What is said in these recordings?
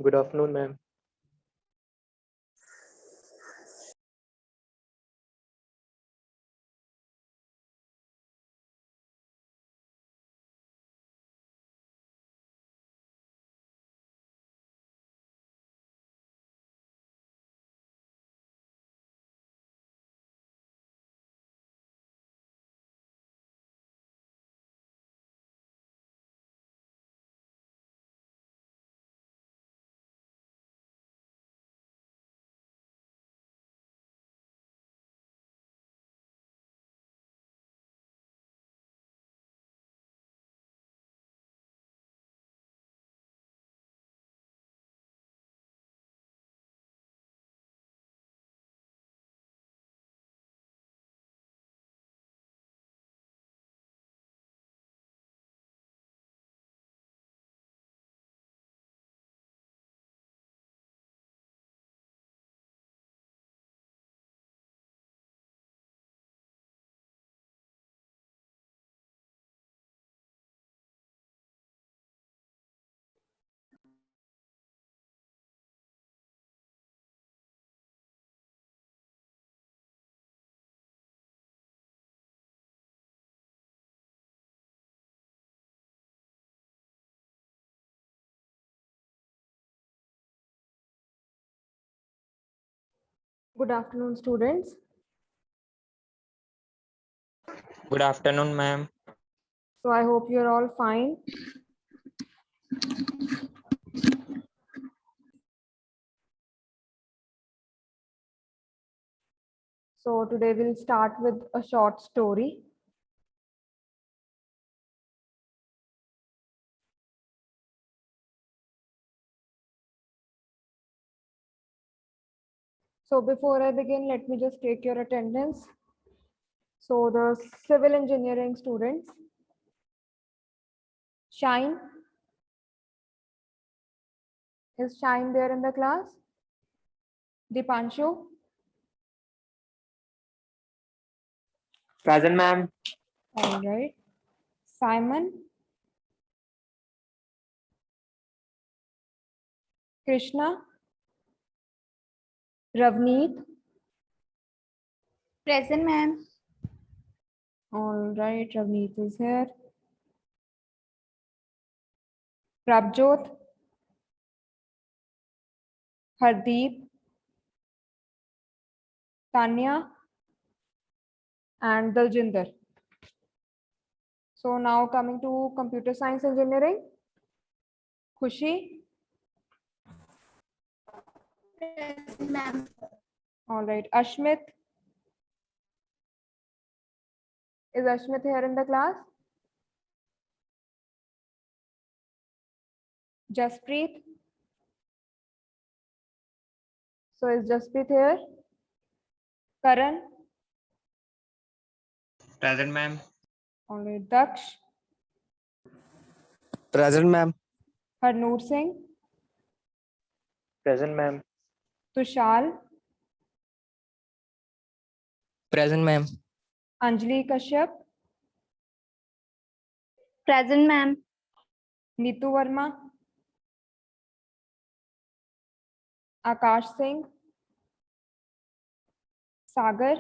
Good afternoon, ma'am. Good afternoon, students. Good afternoon, ma'am. So I hope you're all fine. So today we'll start with a short story. So before I begin, let me just take your attendance. So the civil engineering students, Shine. Is Shine there in the class? Dipanshu? Present, ma'am. All right. Simon? Krishna? Ravneet? Present, ma'am. All right, Ravneet is here. Prabjot? Hardeep? Tanya? And Daljinder. So now coming to computer science engineering. Khushi? Present, ma'am. All right. Ashmit? Is Ashmit here in the class? Jaspreet? So is Jaspreet here? Karan? Present, ma'am. All right. Daksh? Present, ma'am. Harnoor Singh? Present, ma'am. Tushal? Present, ma'am. Anjali Kashyap? Present, ma'am. Neetu Verma? Akash Singh? Sagar?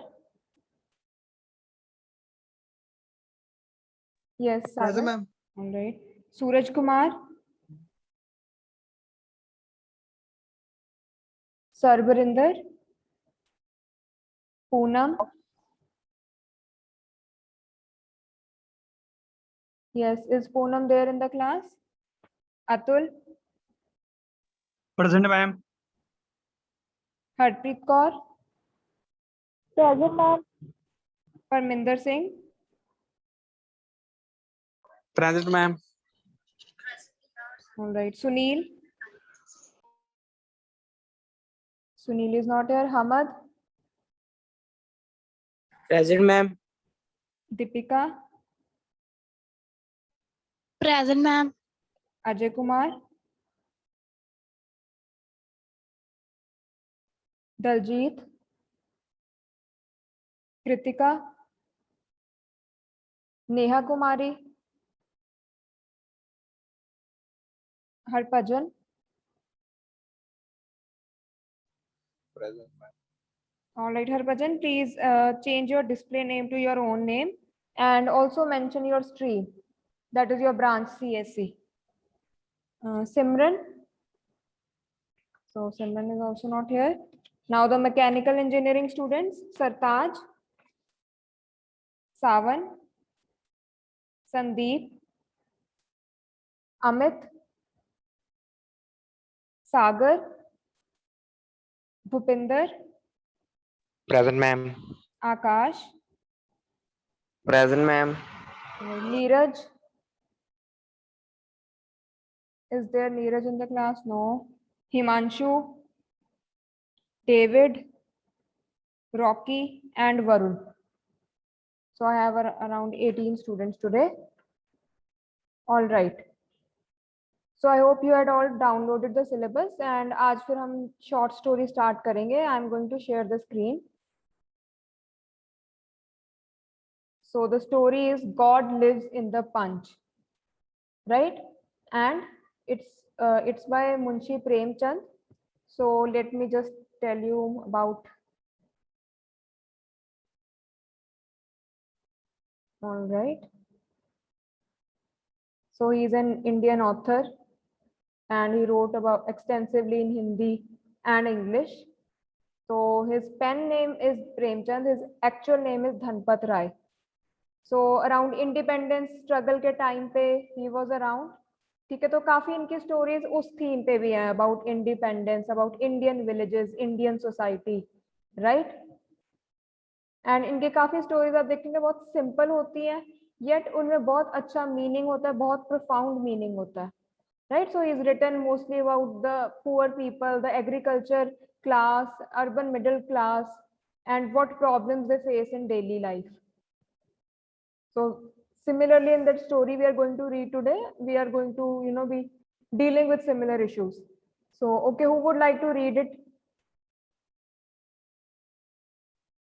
Yes, Sagar. Present, ma'am. All right. Suraj Kumar? Sarbarinder? Poonam? Yes, is Poonam there in the class? Atul? Present, ma'am. Harpreet Kaur? Present, ma'am. Parminder Singh? Present, ma'am. All right. Sunil? Sunil is not here. Hamad? Present, ma'am. Deepika? Present, ma'am. Ajay Kumar? Daljit? Kritika? Neha Kumari? Harpajan? Present, ma'am. All right, Harbhajan, please change your display name to your own name and also mention your stream. That is your branch CSC. Simran. So Simran is also not here. Now the mechanical engineering students, Sartaj, Savan, Sandeep, Amit, Sagar, Bhupinder, Present, ma'am. Akash, Present, ma'am. Neeraj. Is there Neeraj in the class? No. Himanshu, David, Rocky, and Varun. So I have around 18 students today. All right. So I hope you had all downloaded the syllabus and आज फिर हम short story start करेंगे. I'm going to share the screen. So the story is God lives in the punch, right? And it's by Munshi Premchand. So let me just tell you about. All right. So he's an Indian author and he wrote about extensively in Hindi and English. So his pen name is Premchand. His actual name is Dhanpat Rai. So around independence struggle के time पे he was around. ठीक है, तो काफी इनकी stories उस theme पे भी हैं about independence, about Indian villages, Indian society, right? And इनके काफी stories आप देखेंगे बहुत simple होती हैं, yet उनमें बहुत अच्छा meaning होता है, बहुत profound meaning होता है, right? So he's written mostly about the poor people, the agriculture class, urban middle class, and what problems they face in daily life. So similarly in that story we are going to read today, we are going to, be dealing with similar issues. So, okay, who would like to read it?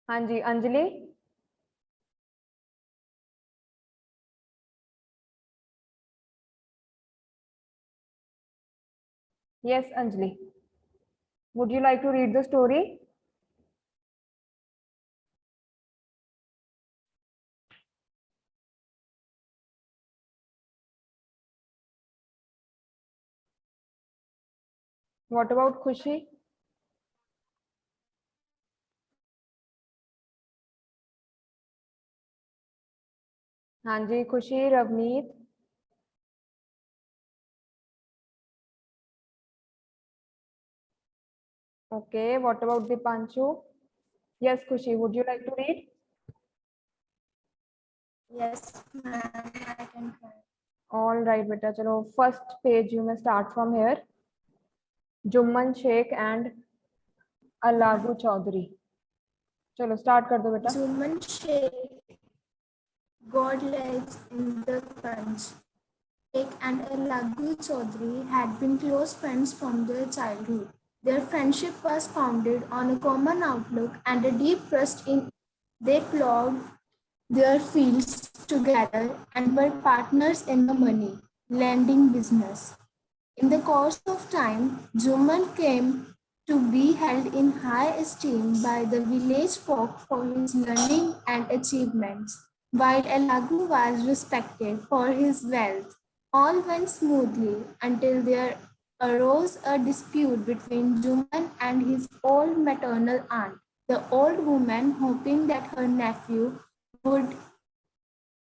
Hanji, Anjali. Yes, Anjali. Would you like to read the story? What about Khushi? Hanji, Khushi, Ravneet. Okay, what about Dipanshu? Yes, Khushi, would you like to read? Yes, ma'am, I can try. All right, beta. Chalo, first page you may start from here. Jumman Sheikh and Alagu Chaudhary. Chalo, start kar do beta. Jumman Sheikh, God lives in the punch. Sheikh and Alagu Chaudhary had been close friends from their childhood. Their friendship was founded on a common outlook and a deep trust in. They plowed their fields together and were partners in the money lending business. In the course of time, Jumman came to be held in high esteem by the village folk for his learning and achievements, while Alagu was respected for his wealth. All went smoothly until there arose a dispute between Jumman and his old maternal aunt. The old woman, hoping that her nephew would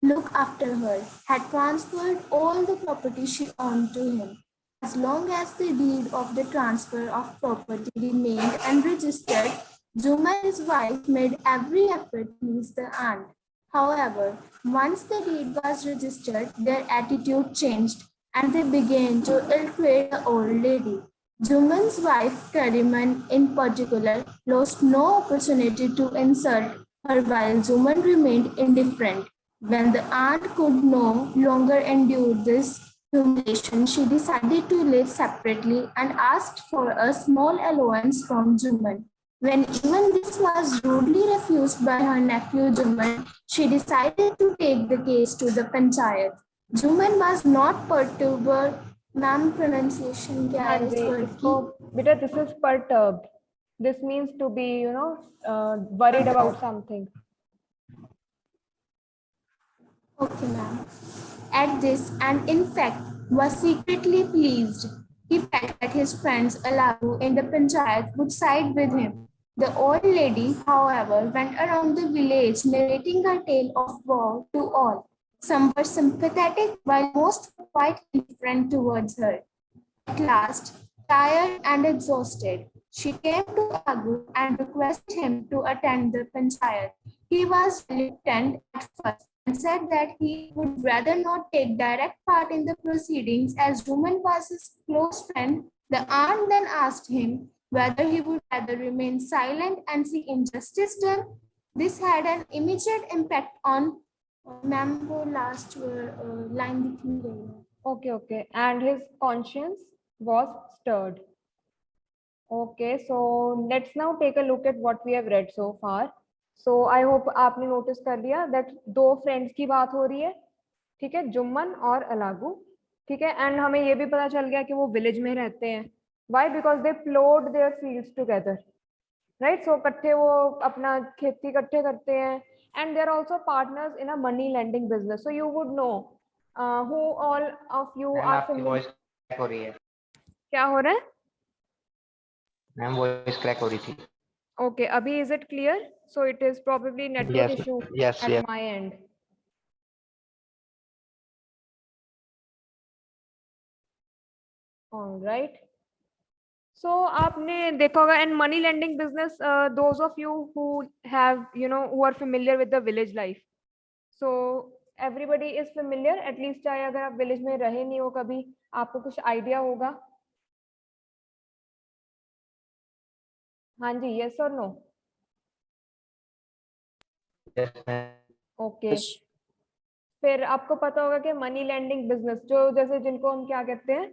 look after her, had transferred all the property she owned to him. As long as the deed of the transfer of property remained unregistered, Jumman, his wife, made every effort to please the aunt. However, once the deed was registered, their attitude changed and they began to ill-treat the old lady. Jumman's wife, Kariman, in particular, lost no opportunity to insult her while Jumman remained indifferent. When the aunt could no longer endure this humiliation, she decided to live separately and asked for a small allowance from Jumman. When even this was rudely refused by her nephew Jumman, she decided to take the case to the panchayat. Jumman was not perturbed. Ma'am, pronunciation क्या है इस word की? Beta, this is perturbed, This means to be, worried about something. Okay, ma'am. At this, and in fact, was secretly pleased. He felt that his friends Alagu in the panchayat would side with him. The old lady, however, went around the village narrating her tale of woe to all. Some were sympathetic, while most were quite indifferent towards her. At last, tired and exhausted, she came to Alagu and requested him to attend the panchayat. He was reluctant at first and said that he would rather not take direct part in the proceedings as Juman was his close friend. The aunt then asked him whether he would rather remain silent and see injustice done. This had an immediate impact on ma'am वो last line दिख नहीं रही है. Okay. And his conscience was stirred. Okay, so let's now take a look at what we have read so far. So I hope आपने notice कर लिया that दो friends की बात हो रही है, ठीक है, जुम्मन और अलागू, ठीक है, and हमें ये भी पता चल गया कि वो village में रहते हैं. Why? Because they plowed their fields together, right? So इकट्ठे वो अपना खेती इकट्ठे करते हैं, and they are also partners in a money lending business. So you would know who all of you ma'am are आपकी familiar. वॉइस क्रैक हो रही है. क्या हो रहा है? मैम वॉइस क्रैक हो रही थी. Okay, Abhi, is it clear? So it is probably network Yes, issue yes, at yes. my end. All right. So आपने देखा होगा in money lending business, those of you who have, who are familiar with the village life. So everybody is familiar, at least चाहे अगर आप village में रहे नहीं हो कभी, आपको कुछ idea होगा. हाँ जी, yes or no? Yes, ma'am. Okay. फिर आपको पता होगा कि मनी लैंडिंग बिजनेस जो जैसे जिनको हम क्या कहते हैं,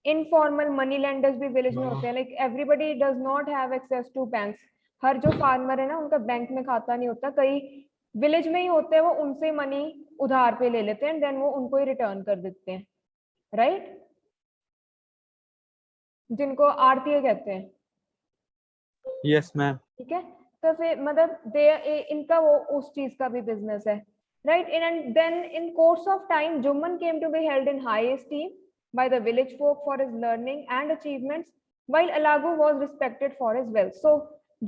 इनफॉर्मल मनी लैंडर्स भी विलेज में होते हैं. Like everybody does not have access to banks. हर जो फार्मर है ना उनका बैंक में खाता नहीं होता, कई विलेज में ही होते हैं, वो उनसे मनी उधार पे ले लेते हैं एंड देन वो उनको ही रिटर्न कर देते हैं, राइट? जिनको आरतीय कहते हैं. Yes, ma'am. ठीक है, तो फिर मतलब इनका वो उस चीज का भी बिजनेस है, right? And then in course of time Jumman came to be held in high esteem by the village folk for his learning and achievements, while Alagu was respected for his wealth. So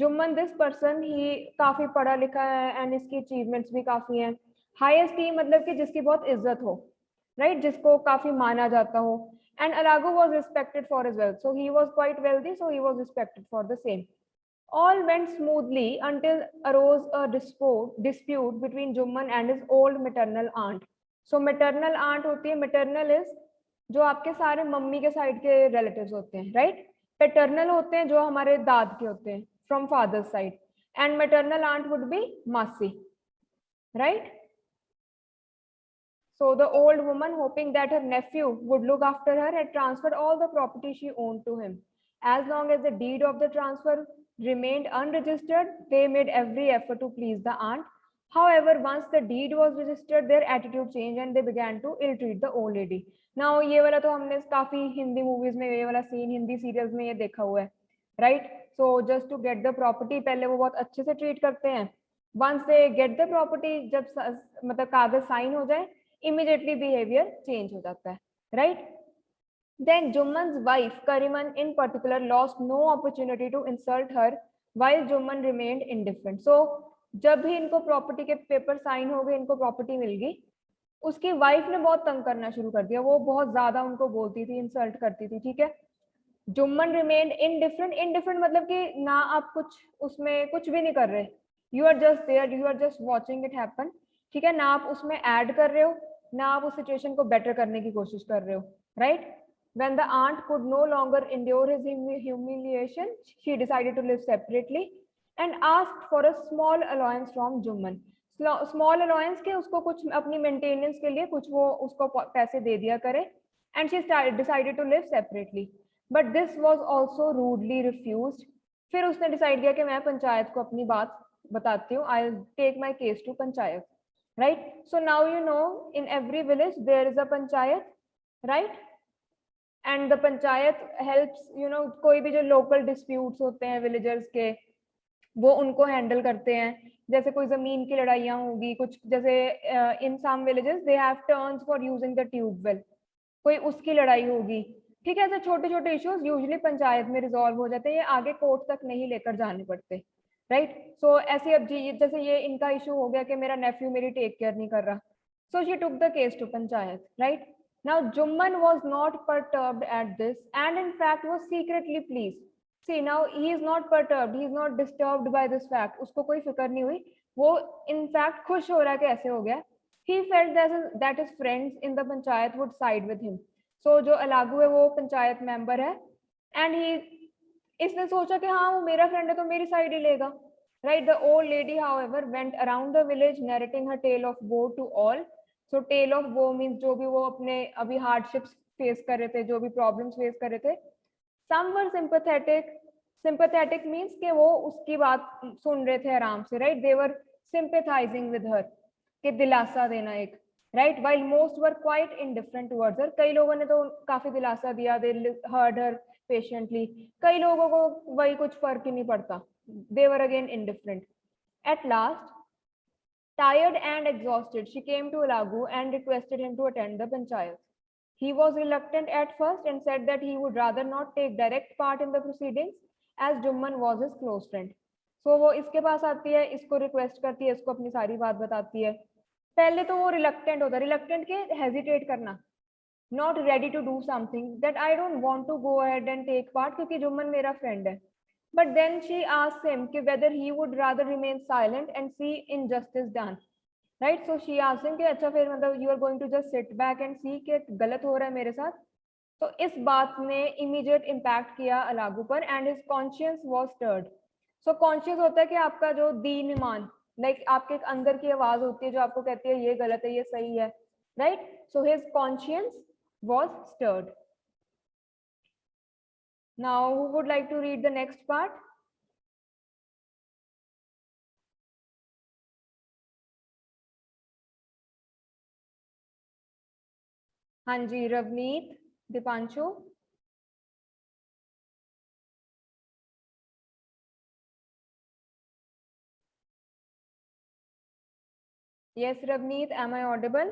Jumman, this person, he काफी पढ़ा लिखा है and इसकी achievements भी काफी हैं. High esteem मतलब कि जिसकी बहुत इज्जत हो, right? जिसको काफी माना जाता हो. And Alagu was respected for his wealth, so he was quite wealthy, so he was respected for the same. All went smoothly until arose a dispute between Jumman and his old maternal aunt. So maternal aunt होती है, maternal is जो आपके सारे mummy के side के relatives होते हैं, right? Paternal होते हैं जो हमारे दाद के होते हैं from father side, and maternal aunt would be masi, right? So the old woman, hoping that her nephew would look after her, had transferred all the property she owned to him. As long as the deed of the transfer remained unregistered, they made every effort to please the aunt. However, once the deed was registered, their attitude changed and they began to ill-treat the old lady. Now, ये वाला तो हमने काफी Hindi movies में ये वाला scene Hindi serials में ये देखा हुआ है, right? So just to get the property पहले वो बहुत अच्छे से ट्रीट करते हैं. Once they get the property, जब मतलब कागज साइन हो जाए, immediately behavior change हो जाता है, right? Then Jumman's wife Kariman in particular lost no opportunity to insult her while Jumman remained indifferent. So जब भी इनको प्रॉपर्टी के पेपर साइन हो गए, इनको प्रॉपर्टी मिल गई, उसकी वाइफ ने बहुत तंग करना शुरू कर दिया. वो बहुत ज्यादा उनको बोलती थी, इंसल्ट करती थी, ठीक है? Jumman remained indifferent. इनडिफरेंट मतलब कि ना आप कुछ उसमें कुछ भी नहीं कर रहे, you are just there, you are just watching it happen, ठीक है? ना आप उसमें ऐड कर रहे हो, ना आप उस सिचुएशन को बेटर करने की कोशिश कर रहे हो, right? When the aunt could no longer endure his humiliation, she decided to live separately and asked for a small allowance from Jumman. Small allowance के उसको कुछ अपनी मेंटेनेंस के लिए कुछ वो उसको पैसे दे दिया करे, and she decided to live separately. But this was also rudely refused. फिर उसने डिसाइड किया कि मैं पंचायत को अपनी बात बताती हूँ. I'll take my case to panchayat, right? So now you know in every village there is a panchayat, right? And the panchayat helps कोई भी जो लोकल डिस्प्यूट्स होते हैं विलेजर्स के वो उनको हैंडल करते हैं। जैसे कोई जमीन की लड़ाइयाँ होगी कुछ, जैसे in some villages they have turns for using the tubewell, कोई उसकी लड़ाई होगी। ठीक है, ऐसे छोटे छोटे इश्यूज यूजुअली पंचायत में रिजॉल्व हो जाते हैं, ये आगे कोर्ट तक नहीं लेकर जाने पड़ते। राइट, सो ऐसे अब जी जैसे ये इनका इशू हो गया कि मेरा नेफ्यू मेरी टेक केयर नहीं कर रहा, so she took the case to panchayat. Right, now Jumman was not perturbed at this and in fact was secretly pleased. See, now he is not perturbed, he is not disturbed by this fact, उसको कोई फिक्र नहीं हुई, वो in fact खुश हो रहा है कि ऐसे हो गया। He felt that his friends in the panchayat would side with him. So जो अलागू है वो पंचायत मेंबर है and इसने सोचा कि हाँ वो मेरा फ्रेंड है तो मेरी साइड ही लेगा। Right, the old lady however went around the village narrating her tale of woe to all. So tale of woe means जो भी वो अपने अभी hardships face कर रहे थे, जो भी problems face कर रहे थे। Some were sympathetic means कि वो उसकी बात सुन रहे थे आराम से, right, they were sympathizing with her, कि दिलासा देना एक, right, while most were quite indifferent towards her. कई लोगों ने तो काफी दिलासा दिया, they heard her patiently, कई लोगों को वही कुछ फर्क ही नहीं पड़ता, they were again indifferent. At last, tired and exhausted, she came to Alagu and requested him to attend the panchayat. He was reluctant at first and said that he would rather not take direct part in the proceedings as Jumman was his close friend. So वो इसके पास आती है, इसको request करती है, इसको अपनी सारी बात बताती है। पहले तो वो रिलक्टेंट होता है, रिलक्टेंट के हेजिटेट करना, not ready to do something, that I don't want to go ahead and take part क्योंकि जुम्मन मेरा friend है। But then she asks him कि whether he would rather remain silent and see injustice done. Right, so she asks him कि अच्छा फिर मतलब you are going to just sit back and see कि गलत हो रहा है मेरे साथ। तो इस बात ने immediate impact किया अलागू पर and his conscience was stirred. So conscious होता है कि आपका जो दीन ईमान, like आपके एक अंदर की आवाज होती है जो आपको कहती है ये गलत है ये सही है। Right, so his conscience was stirred. Now, who would like to read the next part? Hanji, Ravneet, Dipanshu. Yes, Ravneet, am I audible?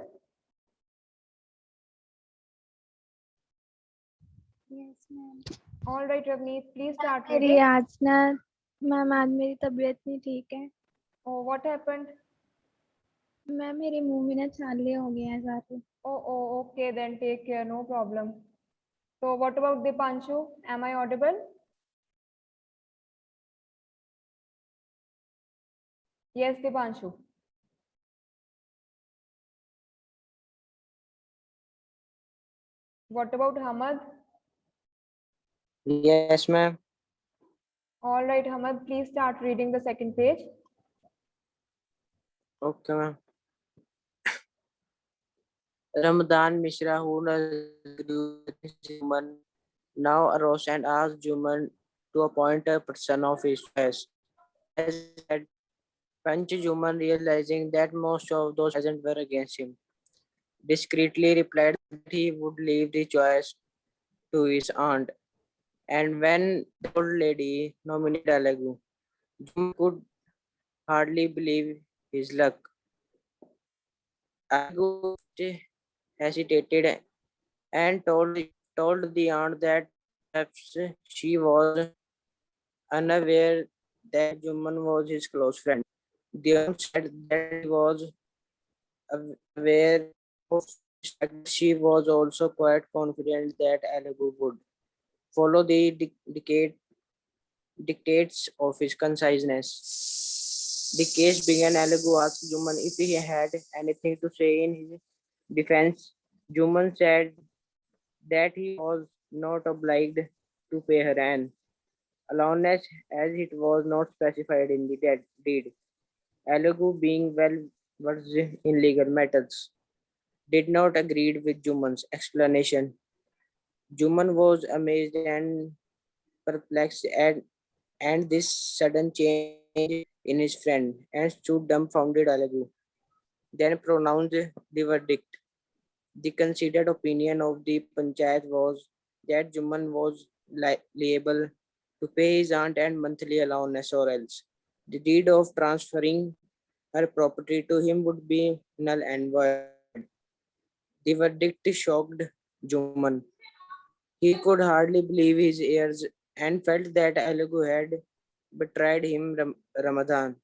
Yes, ma'am. All right, Ravneet, please start मेरी reading. आज ना ma'am आज मेरी तबीयत नहीं ठीक है। Oh, what happened? Ma'am मेरे मुंह में ना छाले हो गए हैं सारे। Oh, okay, then take care, no problem. So, what about Dipanshu? Am I audible? Yes, Dipanshu. What about Hamad? Yes, ma'am. All right, Hamad, please start reading the second page. Okay, ma'am. Ramadan Mishra, who Juman, now arose and asked Juman to appoint a person of his choice. As said, Panch Juman, realizing that most of those present were against him, discreetly replied that he would leave the choice to his aunt. And when the old lady nominated Alagu, Juman could hardly believe his luck. Alagu hesitated and told the aunt that perhaps she was unaware that Juman was his close friend. The aunt said that he was aware of this fact. She was also quite confident that Alagu would follow the dictates of his conciseness. The case began. Alagu asked Juman if he had anything to say in his defense. Juman said that he was not obliged to pay her an allowance as it was not specified in the deed. Alagu, being well versed in legal matters, did not agree with Juman's explanation. Juman was amazed and perplexed and this sudden change in his friend and stood dumbfounded. Alagu then pronounced the verdict. The considered opinion of the panchayat was that Juman was liable to pay his aunt and monthly allowance, or else the deed of transferring her property to him would be null and void. The verdict shocked Juman. He could hardly believe his ears and felt that Alagu had betrayed him. Ramadan,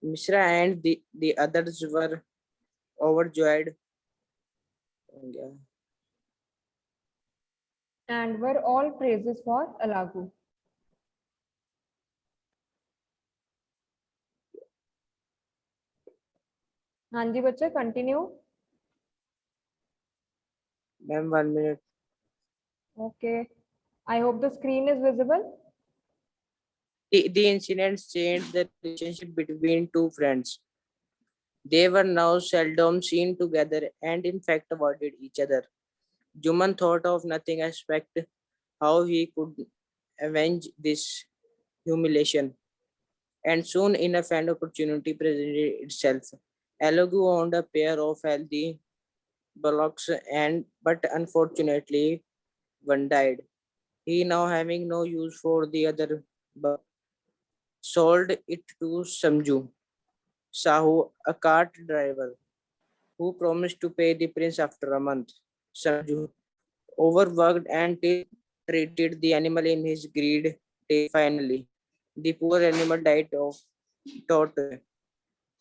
Mishra, and the others were overjoyed and were all praises for Alagu. हाँ जी बच्चे, continue. Ma'am, 1 minute. Okay. I hope the screen is visible. The incident changed the relationship between two friends. They were now seldom seen together and in fact avoided each other. Juman thought of nothing except how he could avenge this humiliation. And soon enough an opportunity presented itself. Alagu owned a pair of healthy bullocks, but unfortunately one died. He, now having no use for the other, sold it to Samju Sahu, a cart driver, who promised to pay the prince after a month. Samju overworked and treated the animal in his greed till finally the poor animal died of torture.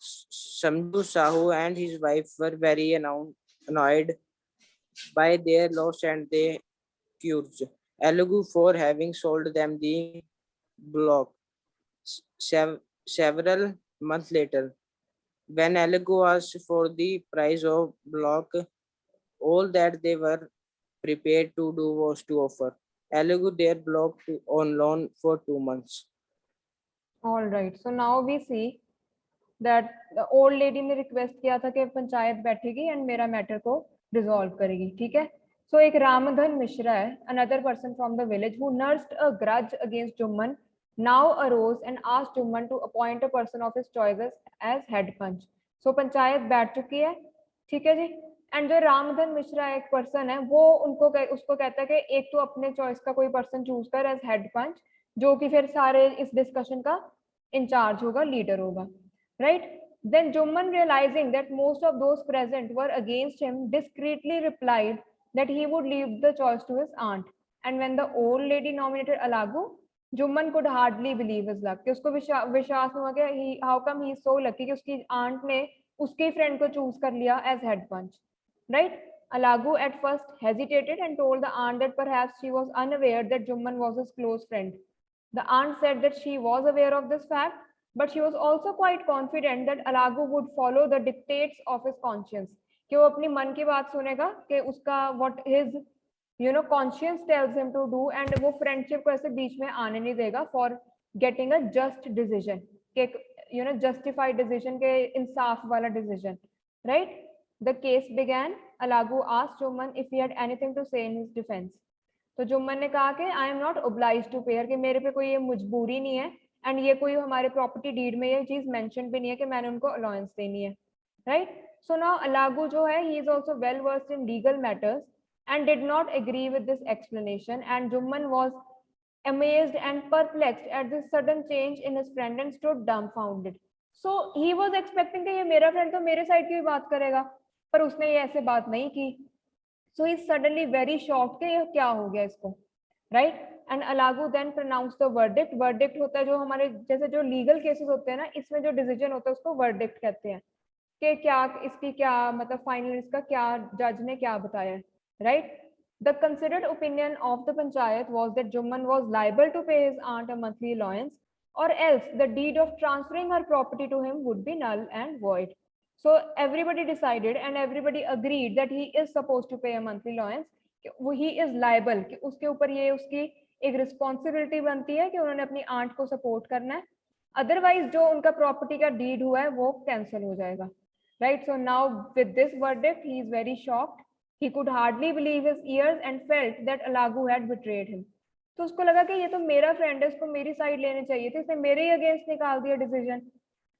Samju Sahu and his wife were very annoyed by their loss and they accused Alagu for having sold them the block. Several months later, when Alagu asked for the price of block, all that they were prepared to do was to offer Alagu their block on loan for 2 months. All right. So now we see that the old lady ने request किया था कि पंचायत बैठेगी and मेरा matter को resolve करेगी. ठीक है. So एक रामधन मिश्रा है, another person from the village who nursed a grudge against Jumman, now arose and asked Jumman to appoint a person of his choices as head punch. So panchayat बैठ चुकी है. ठीक है जी. एंड जो रामधन मिश्रा एक पर्सन है, वो उसको कहता है कि एक तो अपने चॉइस का कोई पर्सन चूज कर एज हेड पंच, जो कि फिर सारे इस डिस्कशन का इंचार्ज होगा, लीडर होगा, right. Then Jumman, realizing that most of those present were against him, discreetly replied that he would leave the choice to his aunt. And when the old lady nominated Alagu, Jumman could hardly believe his luck. कि उसको विश्वास हुआ कि how come he is so lucky कि उसकी aunt ने उसके friend को चूज कर लिया as head punch, right? Alagu at first hesitated and told the aunt that perhaps she was unaware that Jumman was his close friend. The aunt said that she was aware of this fact, but she was also quite confident that Alagu would follow the dictates of his conscience. कि वो अपनी मन की बात सुनेगा, कि उसका what his conscience tells him to do, and वो friendship को ऐसे बीच में आने नहीं देगा for getting a just decision, कि justified decision, के इंसाफ वाला decision, right? The case began. Alagu asked Jumman if he had anything to say in his defense. तो जुम्मन ने कहा कि I am not obliged to pay, कि मेरे पे कोई ये मजबूरी नहीं है, एंड ये कोई हमारे प्रॉपर्टी डीड में ये चीज मेंशन भी नहीं है कि मैंने उनको अलाउंस देनी है, राइट. सो नाउ अलागू जो है, he is also well versed in legal matters and did not agree with this explanation, and Jumman was amazed and perplexed at this sudden change in his friend and stood dumbfounded. So he was expecting कि ये मेरा friend तो मेरे side की भी बात करेगा, पर उसने ये ऐसे बात नहीं की. So he is suddenly very shocked कि ये क्या हो गया इसको, right? And Alagu then pronounced the verdict. Verdict होता है जो हमारे जैसे जो legal cases होते हैं ना, इसमें जो decision होता है उसको verdict कहते हैं, कि क्या इसकी क्या मतलब फाइनल इसका क्या जज ने क्या बताया है, right? The considered opinion of the panchayat was that Jumman was liable to pay his aunt a monthly allowance, or else the deed of transferring her property to him would be null and void. So everybody decided and everybody agreed that he is supposed to pay a monthly allowance. He is liable, कि उसके ऊपर ये उसकी एक responsibility बनती है कि उन्होंने अपनी आंट को सपोर्ट करना है, अदरवाइज जो उनका प्रॉपर्टी का डीड हुआ है वो कैंसिल हो जाएगा, right. So now with this verdict he is very shocked. He could hardly believe his ears and felt that Alagu had betrayed him. तो उसको लगा कि ये तो मेरा फ्रेंड है, इसको मेरी साइड लेनी चाहिए थी, इसने मेरे ही अगेंस्ट निकाल दिया decision.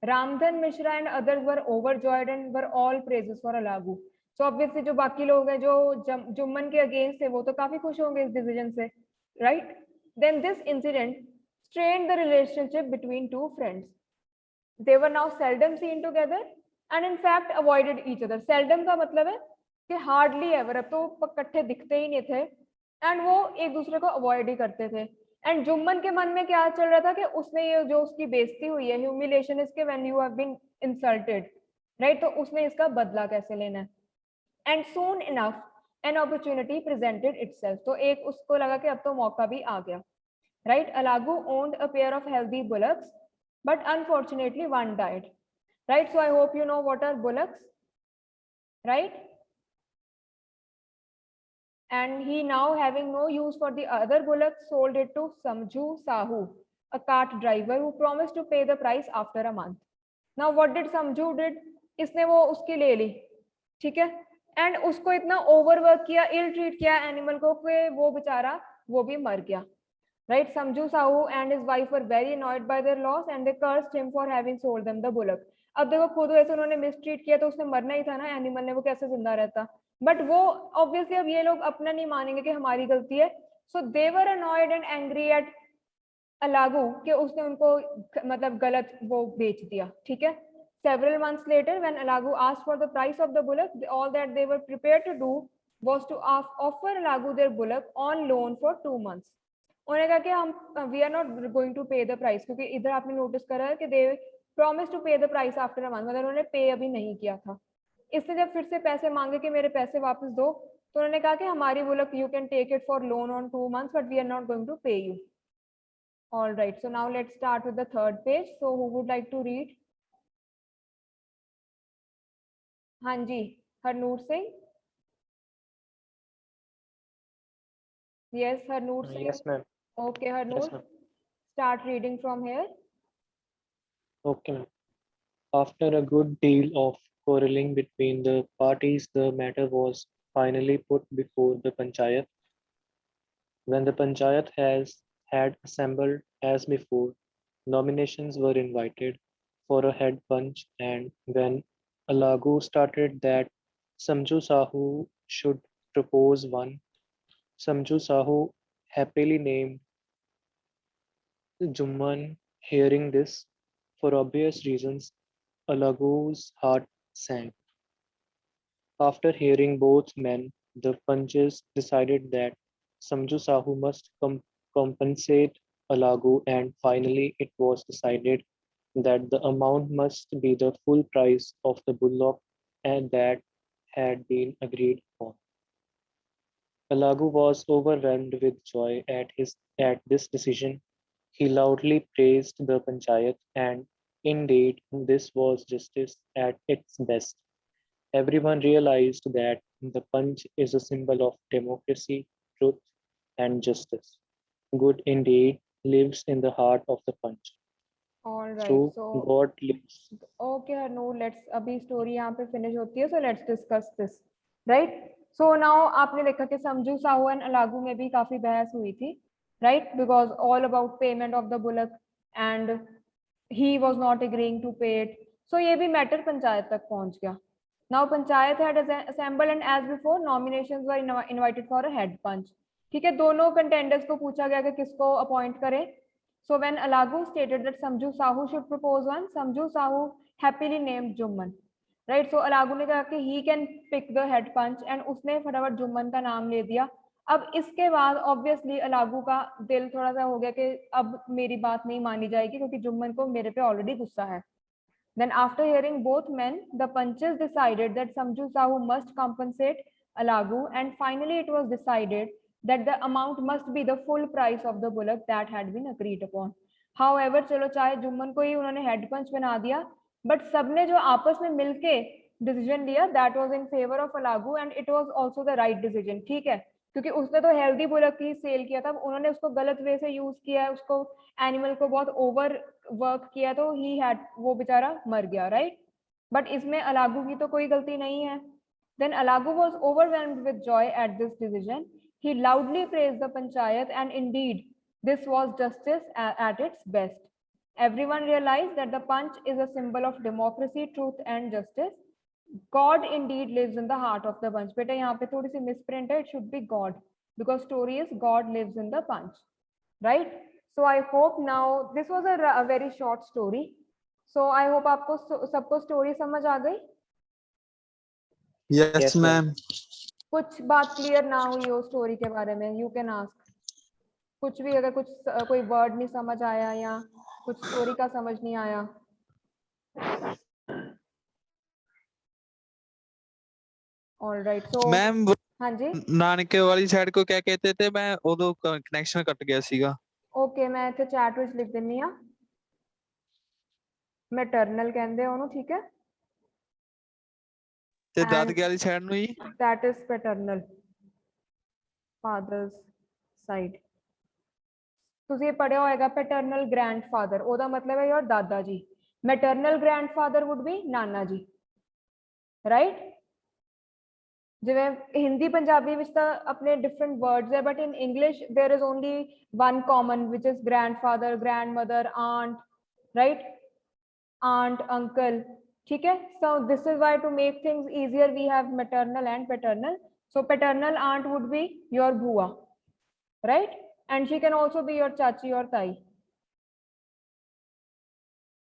Ramdhan Mishra and others were overjoyed and were all praises for Alagu. So obviously जो बाकी लोग हैं जो जुम्मन के अगेंस्ट थे वो तो काफी खुश होंगे इस डिसीजन से, right? Then this incident strained the relationship between two friends. They were now seldom seen together and in fact avoided each other. Seldom का मतलब है कि hardly ever, अब तो इकट्ठे दिखते ही नहीं थे and वो एक दूसरे को avoid ही करते थे. And जुम्मन के मन में क्या चल रहा था कि उसने ये जो उसकी बेइज्जती हुई है, humiliation is कि when you have been insulted, right? तो उसने इसका बदला कैसे लेना है. And soon enough an opportunity presented itself. तो एक उसको लगा कि अब तो मौका भी आ गया. Right? Alagu owned a pair of healthy bullocks, but unfortunately one died. Right? So I hope you know what are bullocks, right? And he, now having no use for the other bullocks, sold it to Samju Sahu, a cart driver who promised to pay the price after a month. Now what did Samju did? इसने वो उसकी ले ली, ठीक है? And उसको इतना overwork किया, ill treat किया animal को कि वो बेचारा वो भी मर गया. Right? Samju Sahu and his wife were very annoyed by their loss and they cursed him for having sold them the bullock. अब देखो खुद ऐसे उन्होंने मिसट्रीट किया तो उसने मरना ही था ना, एनिमल ने, वो कैसे जिंदा रहता? बट वो ऑब्वियसली अब ये लोग अपना नहीं मानेंगे कि हमारी गलती है. सो दे वर अनॉयड एंड एंग्री एट अलागू कि उसने उनको मतलब गलत वो बेच दिया, ठीक है? Several months later, when Alagu asked for the price of the bullock, all that they were prepared to do was to offer Alagu their bullock on loan for 2 months. उन्होंने कहा कि हम we are not going to pay the price, क्योंकि इधर आपने notice करा है कि they promise to pay the price after a month, मतलब उन्होंने पे अभी नहीं किया था. इसने जब फिर से पैसे मांगे कि मेरे पैसे वापस दो, तो उन्होंने कहा कि हमारी bullock you can take it for loan on 2 months but we are not going to pay you. All right, so now let's start with the third page. So who would like to read? हाँ जी, Harnoor Singh. Yes, Harnoor Singh. Yes, ma'am. Okay, Harnoor. Yes, ma'am. Start reading from here. Okay, ma'am. After a good deal of quarreling between the parties, the matter was finally put before the Panchayat. When the Panchayat had assembled as before, nominations were invited for a head punch, and when Alagu started that Samju Sahu should propose one, Samju Sahu happily named Jumman. Hearing this, for obvious reasons, Alagu's heart sank. After hearing both men, the punches decided that Samju Sahu must compensate Alagu, and finally it was decided that the amount must be the full price of the bullock and that had been agreed upon. Alagu was overwhelmed with joy at this decision. He loudly praised the Panchayat, and indeed, this was justice at its best. Everyone realized that the Panch is a symbol of democracy, truth, and justice. Good indeed lives in the heart of the Panch. All right. True So God lives. okay, Harnoor. Let's अभी story यहाँ पे finish होती है. So let's discuss this, right? So now आपने देखा कि समझू Sahu and अलागू में भी काफी बहस हुई थी, right? Because all about payment of the bullock and he was not agreeing to pay it. So ये भी matter पंचायत तक पहुंच गया. Now panchayat had assembled and as before nominations were invited for a head punch. ठीक है, दोनों contenders को पूछा गया कि किसको appoint करें. So when Alagu stated that Samju Sahu should propose one, Samju Sahu happily named Jumman. Right? So Alagu ने कहा कि he can pick the head punch and उसने फटाफट जुम्मन का नाम ले दिया. अब इसके बाद obviously अलागू का दिल थोड़ा सा हो गया कि अब मेरी बात नहीं मानी जाएगी क्योंकि जुम्मन को मेरे पे already गुस्सा है. Then after hearing both men, the punches decided that Samju Sahu must compensate Alagu, and finally it was decided that the amount must be the full price of the bullock that had been agreed upon. However, चलो चाहे जुम्मन को ही उन्होंने head punch बना दिया, but सबने जो आपस में मिलके decision लिया, that was in favor of Alagu and it was also the right decision. ठीक है, क्योंकि उसने तो हेल्दी बुलक ही सेल किया था, उन्होंने उसको गलत वे से यूज किया है, उसको एनिमल को बहुत ओवर वर्क किया, तो ही हैड, वो बेचारा मर गया, राइट? बट इसमें अलागू की तो कोई गलती नहीं है. Then Alagu was overwhelmed with joy at this decision. He loudly praised the panchayat and indeed this was justice at its best. Everyone realized that the punch is a symbol of democracy, truth and justice. God indeed lives in the heart of the punch. बेटा यहाँ पे थोड़ी सी misprint है. It should be God because story is God lives in the punch, right? So I hope now this was a very short story. So I hope आपको सबको story समझ आ गई. Yes, Yes, ma'am. ma'am. कुछ बात clear ना हुई हो story के बारे में, यू कैन आस्क. कुछ भी अगर कुछ कोई वर्ड नहीं समझ आया या कुछ स्टोरी का समझ नहीं आया. All right. सो मैम हाँ जी. नानके वाली साइड को क्या कहते थे? मैं उदो कनेक्शन कट गया सीगा. ओके मैं इथे चैट ਵਿੱਚ ਲਿਖ ਦਿੰਨੀ ਆ. ਮੈਟਰਨਲ ਕਹਿੰਦੇ ਆ ਉਹਨੂੰ, ਠੀਕ ਹੈ. ਤੇ And- ਦਾਦਕੇ ਵਾਲੀ ਸਾਈਡ ਨੂੰ ਜੀ? that is paternal, father's side. ਤੁਸੀਂ ਇਹ ਪੜਿਆ ਹੋਏਗਾ ਪੈਟਰਨਲ ਗ੍ਰੈਂਡਫਾਦਰ, ਉਹਦਾ ਮਤਲਬ ਹੈ your dada ji. Maternal grandfather would be nana ji, right. ਜਿਵੇਂ ਹਿੰਦੀ ਪੰਜਾਬੀ ਵਿੱਚ ਤਾਂ ਆਪਣੇ ਡਿਫਰੈਂਟ ਵਰਡਸ ਹੈ, but in English there is only one common which is grandfather, grandmother, aunt, right? Aunt, uncle, ठीक है. So this is why to make things easier we have maternal and paternal. So paternal aunt would be your bua, right? And she can also be your chachi or tai.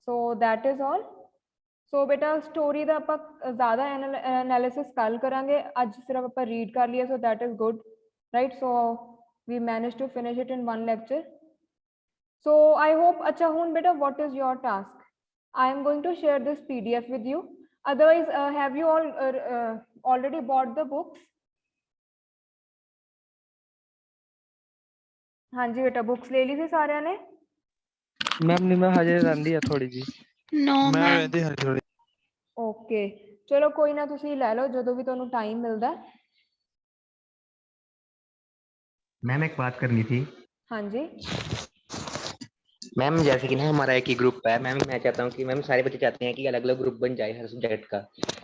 So that is all. So beta story ਦਾ ਆਪਾਂ ਜ਼ਿਆਦਾ analysis ਕੱਲ ਕਰਾਂਗੇ, ਅੱਜ ਸਿਰਫ ਆਪਾਂ read ਕਰ ਲਿਆ, so that is good, right? So we managed to finish it in one lecture. So I hope. अच्छा ਹੁਣ beta what is your task? I am going to share this PDF with you. Otherwise, have you all already bought the books? हाँ जी बेटा, books ले ली थी सारे ने? Ma'am नहीं, मैं हजे रही है थोड़ी जी. No, ਮੈਂ ma'am. ਰਹਿੰਦੀ ਹਾਂ ਥੋੜੀ. Okay, चलो कोई ना, ਤੁਸੀਂ ਲੈ ਲਓ ਜਦੋਂ ਵੀ ਤੁਹਾਨੂੰ time ਮਿਲਦਾ. मैम एक बात करनी थी. हाँ जी. मैम जैसे कि ना हमारा एक ही ग्रुप है मैम, मैं चाहता हूँ कि मैम सारे बच्चे चाहते हैं कि अलग अलग ग्रुप बन जाए हर सब्जेक्ट का,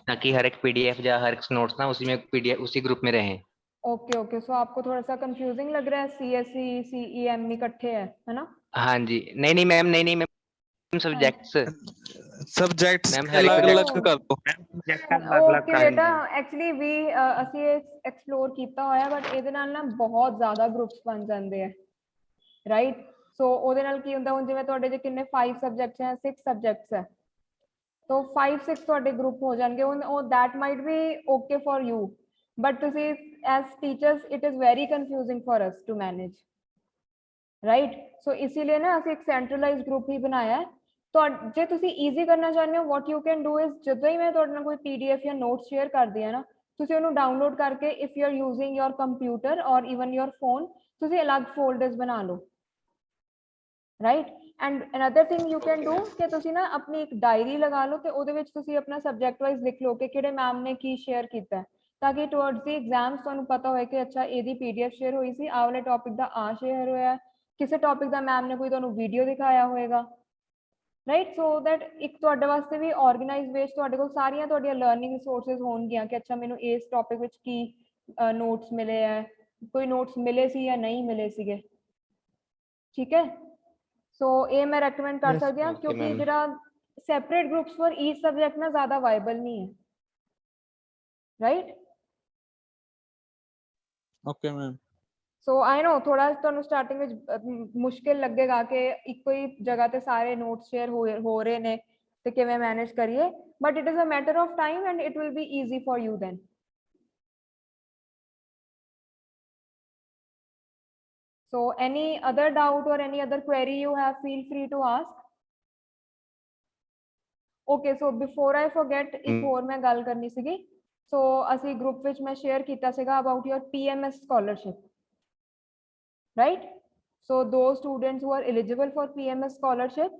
ताकि हर एक पीडीएफ या हर एक नोट्स ना उसी में पीडीएफ उसी ग्रुप में रहें. Okay okay. सो आपको थोड़ा सा कंफ्यूजिंग लग रहा है, CSE CEM इकट्ठे है ना? हाँ जी. नहीं नहीं मैम, नहीं नहीं मैम, सब्जेक्ट्स ਸਬਜੈਕਟਸ मैम हर एक ਅਲੱਗ ਅਲੱਗ सब्जेक्ट ਕਰ ਦੋ. ਓਕੇ ਬੇਟਾ, ਐਕਚੁਅਲੀ ਵੀ ਅਸੀਂ ਐਕਸਪਲੋਰ ਕੀਤਾ ਹੋਇਆ, ਬਟ ਇਹਦੇ ਨਾਲ ਨਾ ਬਹੁਤ ਜ਼ਿਆਦਾ ਗਰੁੱਪਸ ਬਣ ਜਾਂਦੇ ਆ, ਰਾਈਟ? ਸੋ ਉਹਦੇ ਨਾਲ ਕੀ ਹੁੰਦਾ, ਹੁਣ ਜਿਵੇਂ ਤੁਹਾਡੇ ਜੇ ਕਿੰਨੇ 5 ਸਬਜੈਕਟਸ ਹੈ, 6 ਸਬਜੈਕਟਸ ਹੈ, तो 5-6 ਤੁਹਾਡੇ ਗਰੁੱਪ ਹੋ ਜਾਣਗੇ. ਉਹ that might be okay for you, but ਤੁਸੀਂ as teachers it is very confusing for us to manage, right? So ਇसीलिए ਨਾ ਅਸੀਂ ਇੱਕ centralized group ਹੀ ਬਣਾਇਆ ਹੈ. ਤਾਂ ਜੇ ਤੁਸੀਂ easy ਕਰਨਾ ਚਾਹੁੰਦੇ ਹੋ, what you can do is ਜਦੋਂ ਹੀ ਮੈਂ ਤੁਹਾਡੇ ਨਾਲ ਕੋਈ PDF ਜਾਂ notes share ਕਰਦੀ ਹਾਂ ਨਾ, ਤੁਸੀਂ ਉਹਨੂੰ download ਕਰਕੇ if you are using your computer or even your phone, ਤੁਸੀਂ ਅਲੱਗ folders ਬਣਾ ਲਓ, right? And another thing you can do ਕਿ ਤੁਸੀਂ ਨਾ ਆਪਣੀ ਇੱਕ ਡਾਇਰੀ ਲਗਾ ਲਓ ਤੇ ਉਹਦੇ ਵਿੱਚ ਤੁਸੀਂ ਆਪਣਾ ਸਬਜੈਕਟ ਵਾਈਜ਼ ਲਿਖ ਲਓ ਕਿ ਕਿਹੜੇ ਮੈਮ ਨੇ ਕੀ ਸ਼ੇਅਰ ਕੀਤਾ ਹੈ, ਤਾਂ ਕਿ ਟੁਵਰਡਸ ਦੀ ਐਗਜ਼ਾਮਸ ਤੁਹਾਨੂੰ ਪਤਾ ਹੋਏ ਕਿ ਅੱਛਾ ਇਹਦੀ PDF ਸ਼ੇਅਰ ਹੋਈ ਸੀ, ਆਹ ਵਾਲੇ ਟੌਪਿਕ ਦਾ ਆ ਸ਼ੇਅਰ ਹੋਇਆ, ਕਿਸੇ ਟੌਪਿਕ ਦਾ ਮੈਮ ਨੇ ਕੋਈ ਤੁਹਾਨੂੰ ਵੀਡੀਓ ਦਿਖਾਇਆ ਹੋਏਗਾ, ਰਾਈਟ? ਸੋ ਦੈਟ ਇੱਕ ਤੁਹਾਡੇ ਵਾਸਤੇ ਵੀ ਆਰਗੇਨਾਈਜ਼ ਵੇ ਤੁਹਾਡੇ ਕੋਲ ਸਾਰੀਆਂ ਤੁਹਾਡੀਆਂ ਲਰਨਿੰਗ ਰਿਸੋਰਸਿਸ ਹੋਣਗੀਆਂ ਕਿ ਅੱਛਾ ਮੈਨੂੰ ਇਸ ਟੌਪਿਕ ਵਿੱਚ ਕੀ ਨੋਟਸ ਮਿਲੇ ਹੈ, ਕੋਈ ਨੋਟਸ ਮਿਲੇ ਸੀ ਜਾਂ ਨਹੀਂ ਮਿਲੇ ਸੀਗੇ, ਠੀਕ ਹੈ? ਸੋ ਇਹ ਮੈਂ ਰეკਮੈਂਡ ਕਰ ਸਕਦੀ ਹਾਂ, ਕਿਉਂਕਿ ਜਿਹੜਾ separate groups for each subject ਨਾ ਜ਼ਿਆਦਾ ਵਾਇਬਲ ਨਹੀਂ ਹੈ, right? Okay ma'am. So I know ਥੋੜਾ ਤੁਹਾਨੂੰ ਸਟਾਰਟਿੰਗ ਵਿੱਚ ਮੁਸ਼ਕਿਲ ਲੱਗੇਗਾ ਕਿ ਇੱਕੋ ਹੀ ਜਗ੍ਹਾ ਤੇ ਸਾਰੇ ਨੋਟਸ ਸ਼ੇਅਰ ਹੋ ਰਹੇ ਨੇ ਤੇ ਕਿਵੇਂ ਮੈਨੇਜ ਕਰੀਏ, but it is a matter of time and it will be easy for you then. So any other doubt or any other query you have, feel free to ask. Okay, so before I forget, ਇੱਕ ਹੋਰ ਮੈਂ ਗੱਲ ਕਰਨੀ ਸੀਗੀ. So ਅਸੀਂ group ਵਿੱਚ ਮੈਂ share ਕੀਤਾ ਸੀਗਾ about your PMS scholarship, right? So those students who are eligible for PMS scholarship,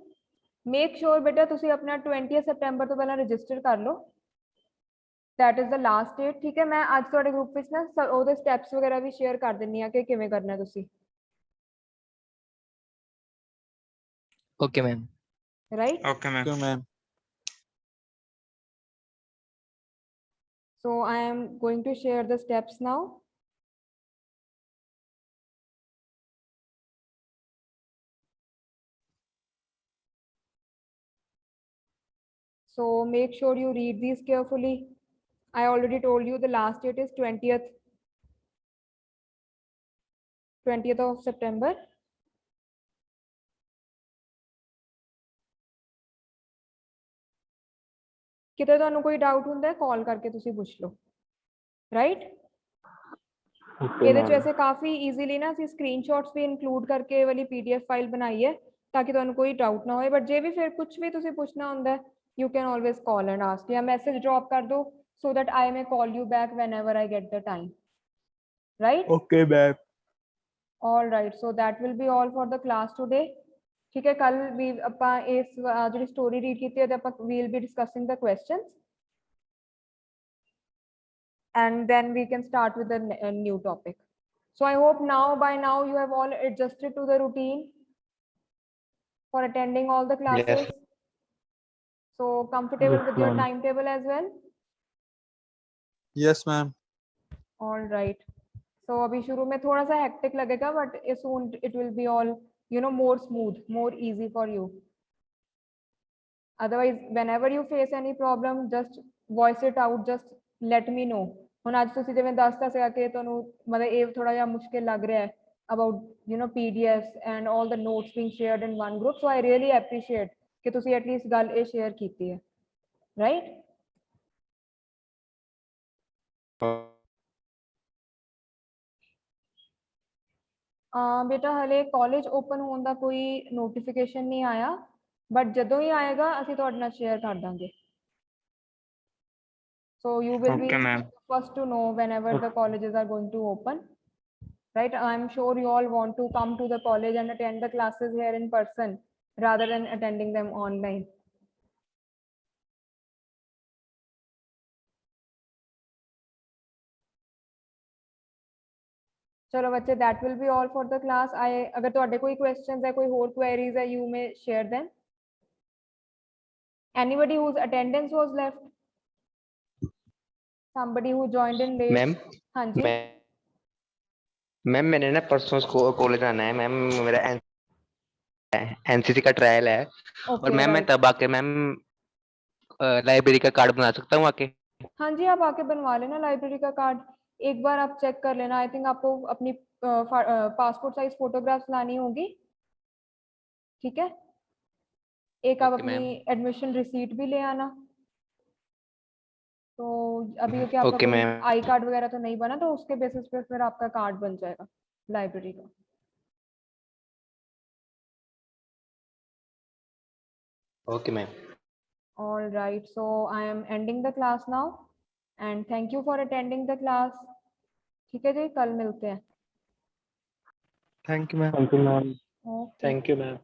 make sure ਬੇਟਾ ਤੁਸੀਂ ਆਪਣਾ 20 ਸਤੰਬਰ ਤੋਂ ਪਹਿਲਾਂ ਰਜਿਸਟਰ ਕਰ ਲਓ. That is the last date, ਠੀਕ ਹੈ? ਮੈਂ ਅੱਜ ਤੁਹਾਡੇ ਗਰੁੱਪ ਵਿੱਚ ਨਾ ਉਹਦੇ ਸਟੈਪਸ ਵਗੈਰਾ ਵੀ ਸ਼ੇਅਰ ਕਰ ਦਿੰਨੀ ਆ ਕਿ ਕਿਵੇਂ ਕਰਨਾ ਤੁਸੀਂ. Okay, ma'am. Right? Okay ma'am. So I am going to share the steps now. So make sure you read these carefully. I already told you the last date is 20th of September. ਕਿਤੇ ਤੁਹਾਨੂੰ ਕੋਈ doubt ਹੁੰਦਾ ਹੈ ਕਾਲ ਕਰਕੇ ਤੁਸੀਂ ਪੁੱਛ ਲਓ right ਇਹਦੇ ਚ ਵੈਸੇ ਕਾਫੀ ਈਜ਼ੀਲੀ ਨਾ ਅਸੀਂ ਸਕਰੀਨਸ਼ਾਟਸ ਵੀ ਇਨਕਲੂਡ ਕਰਕੇ ਇਹ ਵਾਲੀ ਪੀਡੀਐਫ ਫਾਈਲ ਬਣਾਈ ਹੈ ਤਾਂ ਕਿ ਤੁਹਾਨੂੰ ਕੋਈ ਡਾਊਟ ਨਾ ਹੋਏ ਬਟ ਜੇ ਵੀ ਫਿਰ ਕੁਝ ਵੀ ਤੁਸੀਂ ਪੁੱਛਣਾ ਹੁੰਦਾ you can always call and ask ਜਾਂ ਮੈਸੇਜ ਡ੍ਰੌਪ ਕਰ ਦਿਓ so that I may call you back whenever I get the time right Okay, ma'am. all right so that will be all for the class today ठीक है कल भी ਆਪਾਂ ਇਸ ਜਿਹੜੀ ਸਟੋਰੀ ਰੀਡ ਕੀਤੀ ਹੈ ਤੇ ਆਪਾਂ we'll be discussing the questions and then we can start with the new topic so I hope by now you have all adjusted to the routine for attending all the classes Yes. so comfortable Yes, with your ma'am. timetable as well Yes, ma'am. all right so abhi shuru mein thoda sa hectic lagega but soon it will be all more smooth more easy for you otherwise whenever you face any problem just voice it out just let me know ਹੁਣ ਅੱਜ ਤੁਸੀਂ ਜਿਵੇਂ ਦੱਸਤਾ ਸੀਗਾ ਕਿ ਤੁਹਾਨੂੰ ਮਤਲਬ ਇਹ ਥੋੜਾ ਜਿਹਾ ਮੁਸ਼ਕਿਲ ਲੱਗ ਰਿਹਾ ਹੈ about PDFs and all the notes being shared in one group so I really appreciate ਕਿ ਤੁਸੀਂ at least ਗੱਲ ਇਹ share ਕੀਤੀ ਹੈ right ਬੇਟਾ ਹਲੇ ਕਾਲਜ ਓਪਨ ਹੋਣ ਦਾ ਕੋਈ ਨੋਟੀਫਿਕੇਸ਼ਨ ਨਹੀਂ ਆਇਆ ਬਟ ਜਦੋਂ ਹੀ ਆਏਗਾ ਅਸੀਂ ਤੁਹਾਡੇ ਨਾਲ ਸ਼ੇਅਰ ਕਰ ਦਾਂਗੇ so you will be first to know whenever the colleges are going to open right I'm sure you all want to come to the college and attend the classes here in person rather than attending them online चलो बच्चे that will be all for the class I अगर ਤੁਹਾਡੇ ਕੋਈ questions है कोई ਹੋਰ queries है you may share them anybody whose attendance was left somebody who joined in late ma'am हाँ जी मैम मैंने ना परसों कॉलेज आना है मैम मेरा एनसीसी का ट्रायल है और मैम मैं तब आके मैम लाइब्रेरी का कार्ड बना सकता हूँ आके हाँ जी आप आके बनवा लेना लाइब्रेरी का कार्ड एक बार आप चेक कर लेना आई थिंक आपको अपनी पासपोर्ट साइज फोटोग्राफ्स लानी होगी ठीक है एक आप अपनी एडमिशन रिसीट भी ले आना तो अभी क्योंकि आपका कोई आई कार्ड वगैरह तो नहीं बना तो उसके बेसिस पे फिर आपका कार्ड बन जाएगा लाइब्रेरी का okay ma'am all right so I am ending the class now and thank you for attending the class ठीक है जी कल मिलते हैं Thank you, ma'am. Thank you, ma'am. okay Thank you, ma'am.